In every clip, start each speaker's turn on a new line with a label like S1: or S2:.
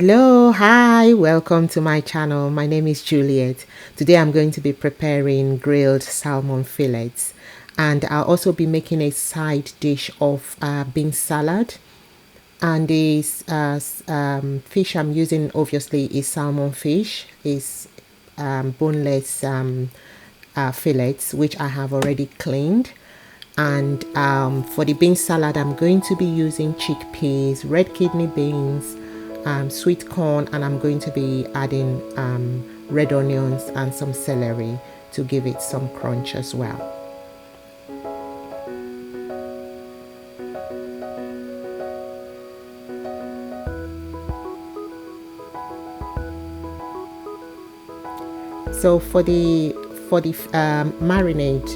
S1: Hello, hi, welcome to my channel. My name is Juliet. Today I'm going to be preparing grilled salmon fillets, and I'll also be making a side dish of bean salad. And this fish I'm using obviously is salmon fish, is boneless fillets, which I have already cleaned. And for the bean salad, I'm going to be using chickpeas, red kidney beans, sweet corn, and I'm going to be adding red onions and some celery to give it some crunch as well. So for the marinade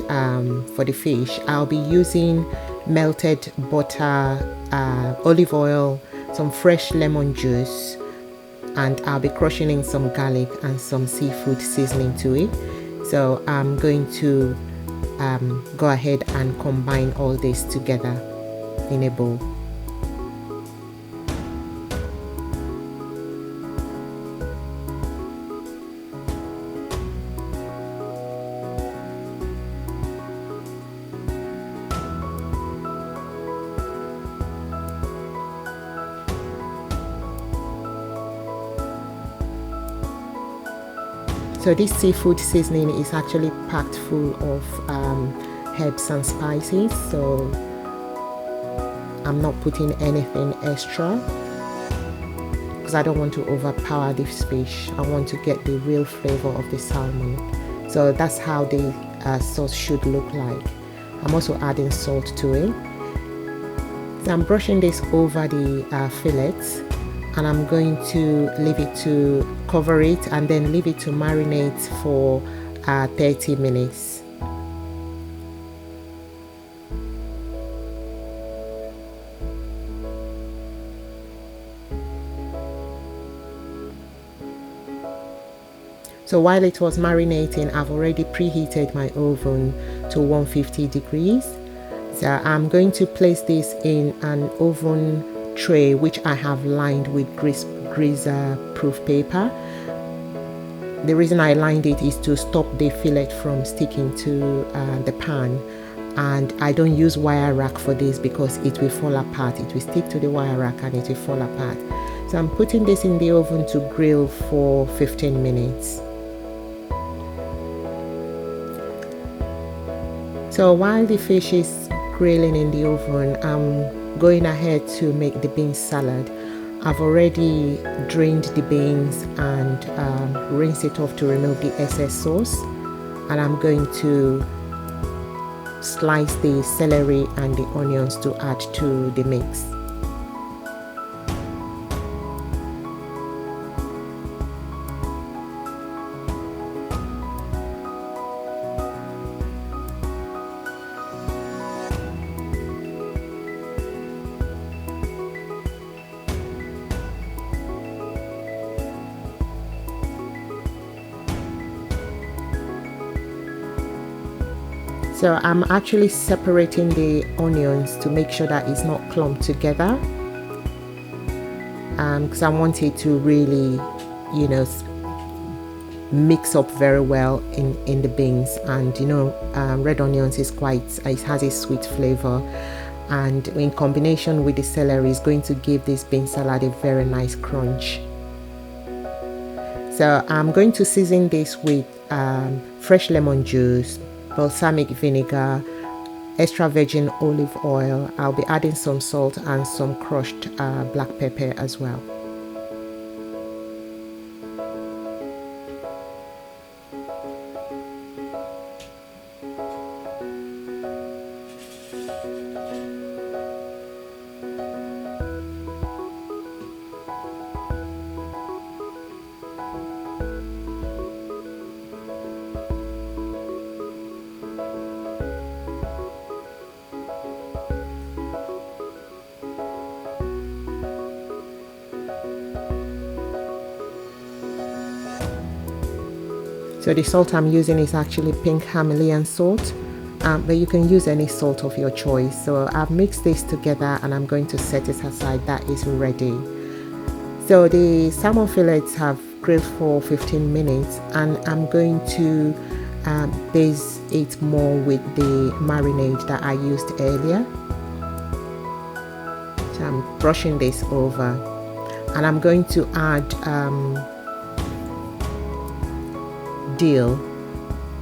S1: for the fish, I'll be using melted butter, olive oil, some fresh lemon juice, and I'll be crushing in some garlic and some seafood seasoning to it. So I'm going to go ahead and combine all this together in a bowl. So this seafood seasoning is actually packed full of herbs and spices, so I'm not putting anything extra because I don't want to overpower this fish. I want to get the real flavor of the salmon. So that's how the sauce should look like. I'm also adding salt to it. So I'm brushing this over the fillets, and I'm going to leave it to cover it and then leave it to marinate for 30 minutes. So while it was marinating, I've already preheated my oven to 150 degrees. So I'm going to place this in an oven tray which I have lined with greaser proof paper. The reason I lined it is to stop the fillet from sticking to the pan, and I don't use wire rack for this because it will fall apart. It will stick to the wire rack and it will fall apart. So I'm putting this in the oven to grill for 15 minutes. So while the fish is grilling in the oven, I'm going ahead to make the bean salad. I've already drained the beans and rinsed it off to remove the excess sauce, and I'm going to slice the celery and the onions to add to the mix. So I'm actually separating the onions to make sure that it's not clumped together, because I want it to really, mix up very well in the beans. And red onions is it has a sweet flavor, and in combination with the celery is going to give this bean salad a very nice crunch. So I'm going to season this with fresh lemon juice, balsamic vinegar, extra virgin olive oil. I'll be adding some salt and some crushed black pepper as well. So the salt I'm using is actually pink Himalayan salt, but you can use any salt of your choice. So I've mixed this together and I'm going to set it aside. That is ready. So the salmon fillets have grilled for 15 minutes, and I'm going to baste it more with the marinade that I used earlier. So I'm brushing this over, and I'm going to add dill.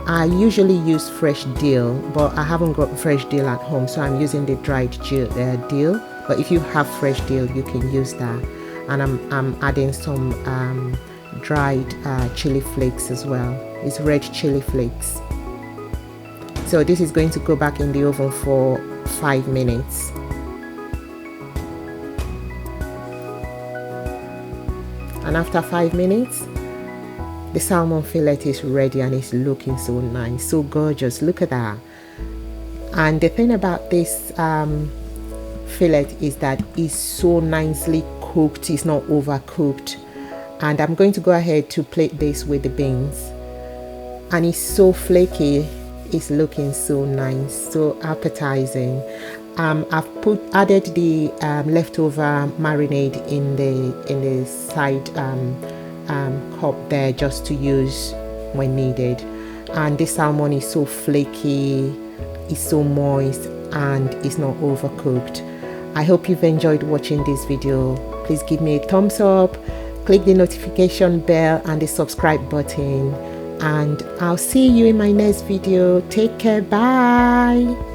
S1: I usually use fresh dill, but I haven't got fresh dill at home, so I'm using the dried dill. But if you have fresh dill, you can use that. And I'm adding some dried chili flakes as well. It's red chili flakes. So this is going to go back in the oven for 5 minutes. And after 5 minutes, the salmon fillet is ready, and it's looking so nice, so gorgeous. Look at that. And the thing about this fillet is that it's so nicely cooked, it's not overcooked. And I'm going to go ahead to plate this with the beans, and it's so flaky, it's looking so nice, so appetizing. I've added the leftover marinade in the side cup there, just to use when needed. And this salmon is so flaky, it's so moist, and it's not overcooked. I hope you've enjoyed watching this video. Please give me a thumbs up, click the notification bell and the subscribe button, and I'll see you in my next video. Take care, bye.